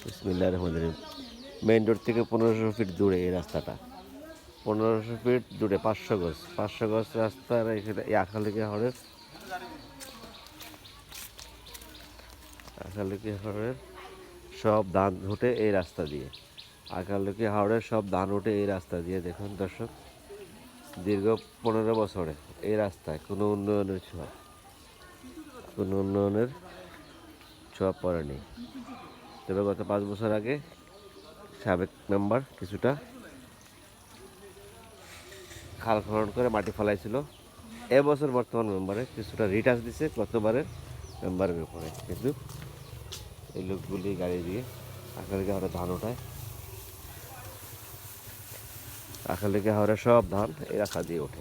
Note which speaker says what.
Speaker 1: বিসমিল্লাহির রহমানির রহিম। Main road থেকে 1500 ফিট দূরে এই রাস্তাটা, 1500 ফিট দূরে, 500 গজ, 500 গজ রাস্তার এখানে এই আখালিকি হাওড়ের সব ধান ওঠে এই রাস্তা দিয়ে। আখালিকি হাওড়ের সব ধান ওঠে এই রাস্তা দিয়ে। দেখুন দর্শক, দীর্ঘ 15 বছরে এই রাস্তায় কোনো উন্নয়নের ছোঁয়া পড়েনি। তবে গত 5 বছর আগে সাবেক মেম্বার কিছুটা খাল খনন করে মাটি ফেলাইছিল। এবছর বর্তমান মেম্বারে কিছুটা রিটাচ দিছে গতবারের মেম্বারের উপরে, কিন্তু এই লোকগুলি গাড়ি দিয়ে আখালিকি হাওড়ে ধান ওঠায়। আখালিকি হাওড়ে সব ধান এই রাস্তা দিয়ে ওঠে।